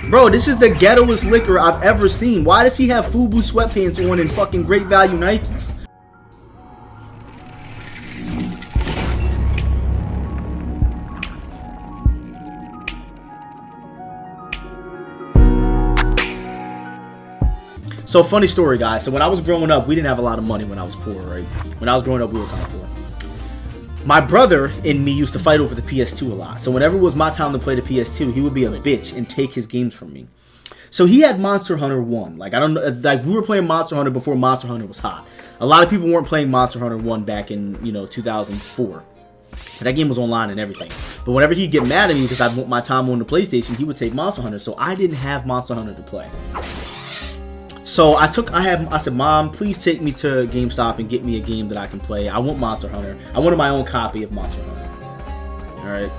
Bro, this is the ghettoest liquor I've ever seen. Why does he have FUBU sweatpants on and fucking Great Value Nikes? So funny story, guys. So when I was growing up, we didn't have a lot of money when I was poor, right? When I was growing up, we were kind of poor. My brother and me used to fight over the PS2 a lot. So whenever it was my time to play the PS2, he would be a bitch and take his games from me. So he had Monster Hunter 1. Like, I don't know, like we were playing Monster Hunter before Monster Hunter was hot. A lot of people weren't playing Monster Hunter 1 back in, 2004. That game was online and everything. But whenever he'd get mad at me because I want my time on the PlayStation, he would take Monster Hunter. So I didn't have Monster Hunter to play. So I said, Mom, please take me to GameStop and get me a game that I can play. I want Monster Hunter. I wanted my own copy of Monster Hunter. Alright?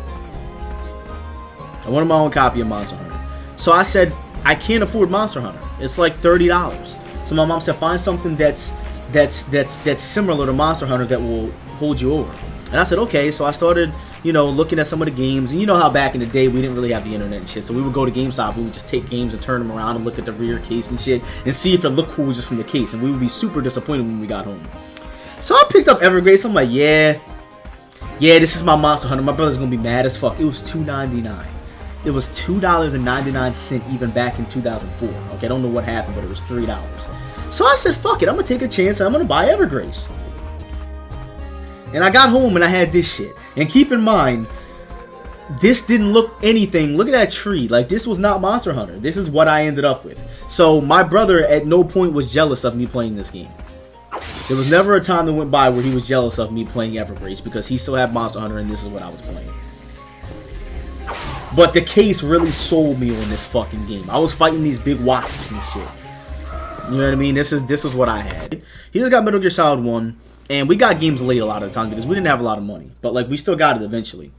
I wanted my own copy of Monster Hunter. So I said, I can't afford Monster Hunter. It's like $30. So my mom said, find something that's similar to Monster Hunter that will hold you over. And I said, okay. So I started, looking at some of the games. And you know how back in the day, we didn't really have the internet and shit. So we would go to GameStop. We would just take games and turn them around and look at the rear case and shit. And see if it looked cool just from the case. And we would be super disappointed when we got home. So I picked up Evergrace. I'm like, yeah, this is my Monster Hunter. My brother's going to be mad as fuck. It was $2.99. It was $2.99 even back in 2004. Okay, I don't know what happened, but it was $3. So I said, fuck it. I'm going to take a chance and I'm going to buy Evergrace. And I got home and I had this shit. And keep in mind, this didn't look anything. Look at that tree. Like, this was not Monster Hunter. This is what I ended up with. So my brother at no point was jealous of me playing this game. There was never a time that went by where he was jealous of me playing Evergrace because he still had Monster Hunter and this is what I was playing. But the case really sold me on this fucking game. I was fighting these big wasps and shit. You know what I mean? This was what I had. He just got Metal Gear Solid 1. And we got games late a lot of the time because we didn't have a lot of money. But, like, we still got it eventually.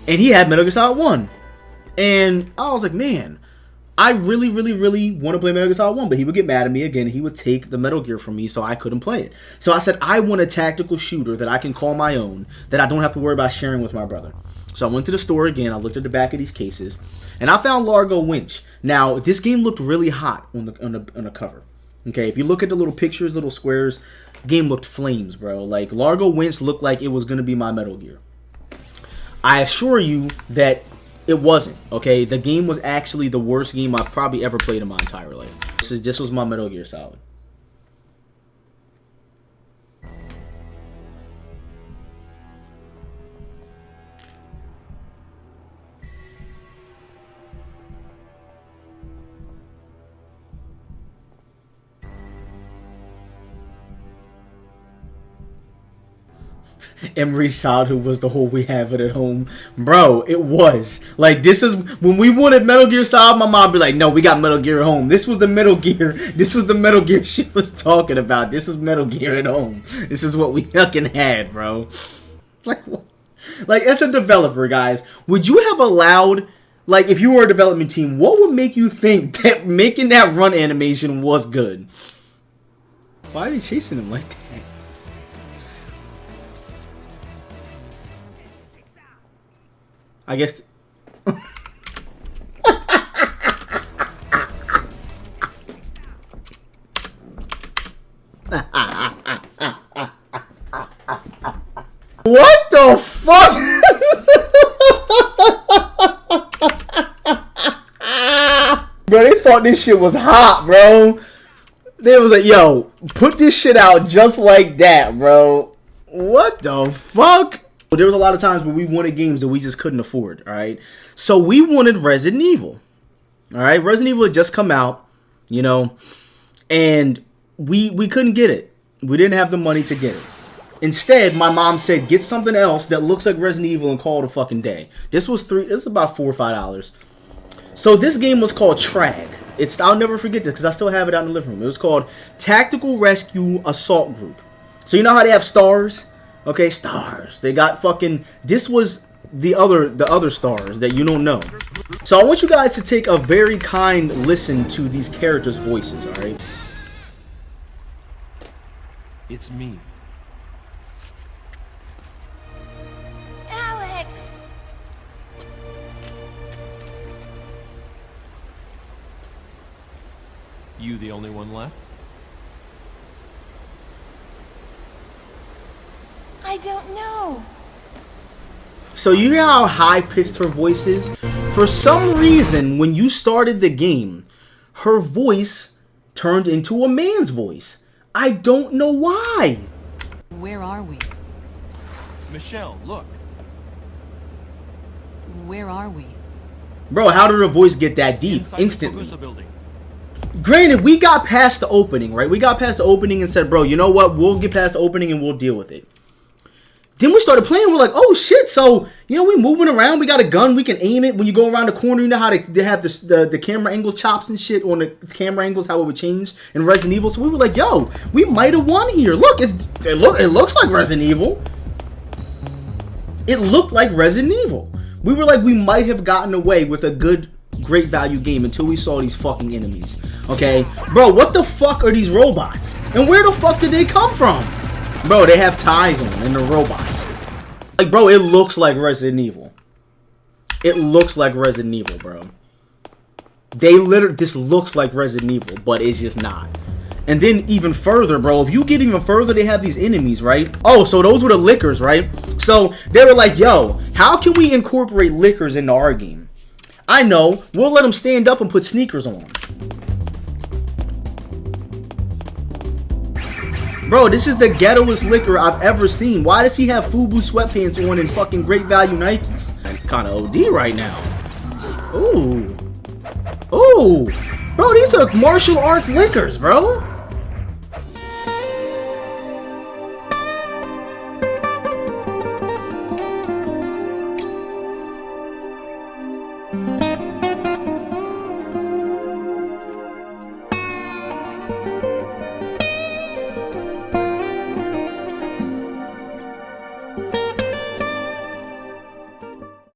And he had Metal Gear Solid 1. And I was like, man, I really, really, really want to play Metal Gear Solid 1. But he would get mad at me again. He would take the Metal Gear from me so I couldn't play it. So I said, I want a tactical shooter that I can call my own. That I don't have to worry about sharing with my brother. So I went to the store again. I looked at the back of these cases. And I found Largo Winch. Now, this game looked really hot on the cover. Okay, if you look at the little pictures, little squares, game looked flames, bro. Like, Largo Winch looked like it was going to be my Metal Gear. I assure you that it wasn't, okay? The game was actually the worst game I've probably ever played in my entire life. This was my Metal Gear Solid. Emery's childhood was the whole we have it at home. Bro, it was. Like, this is, when we wanted Metal Gear Solid, my mom be like, no, we got Metal Gear at home. This was the Metal Gear she was talking about. This is Metal Gear at home. This is what we fucking had, bro. Like, as a developer, guys, would you have allowed, like, if you were a development team, what would make you think that making that run animation was good? Why are they chasing him like that? I guess. What the fuck? Bro, they thought this shit was hot, bro. They was like, yo, put this shit out just like that, bro. What the fuck? There was a lot of times where we wanted games that we just couldn't afford, all right? So we wanted Resident Evil, all right? Resident Evil had just come out, and we couldn't get it. We didn't have the money to get it. Instead, my mom said, get something else that looks like Resident Evil and call it a fucking day. This was about $4 or $5. So this game was called TRAG. I'll never forget this because I still have it out in the living room. It was called Tactical Rescue Assault Group. So you know how they have stars? Okay, stars. They got fucking... This was the other stars that you don't know. So I want you guys to take a very kind listen to these characters' voices, alright? It's me. Alex! You the only one left? I don't know. So you hear how high-pitched her voice is? For some reason, when you started the game, her voice turned into a man's voice. I don't know why. Where are we? Michelle, look. Where are we? Bro, how did her voice get that deep? Inside Instantly. the building. Granted, we got past the opening, right? We got past the opening and said, bro, you know what? We'll get past the opening and we'll deal with it. Then we started playing. We're like, oh shit! So we moving around. We got a gun. We can aim it. When you go around the corner, you know how they have the camera angle chops and shit on the camera angles. How it would change in Resident Evil. So we were like, yo, we might have won here. Look, it looks like Resident Evil. It looked like Resident Evil. We were like, we might have gotten away with a great value game until we saw these fucking enemies. Okay, bro, what the fuck are these robots? And where the fuck did they come from? Bro, they have ties on and they're robots. Like, bro, it looks like Resident Evil. It looks like Resident Evil, bro. This looks like Resident Evil, but it's just not. And then even further, bro, if you get even further, they have these enemies, right? Oh, so those were the lickers, right? So they were like, yo, how can we incorporate lickers into our game? I know, we'll let them stand up and put sneakers on them. Bro, this is the ghettoest liquor I've ever seen. Why does he have FUBU sweatpants on and fucking Great Value Nikes? Kind of OD right now. Ooh. Ooh. Bro, these are martial arts liquors, bro.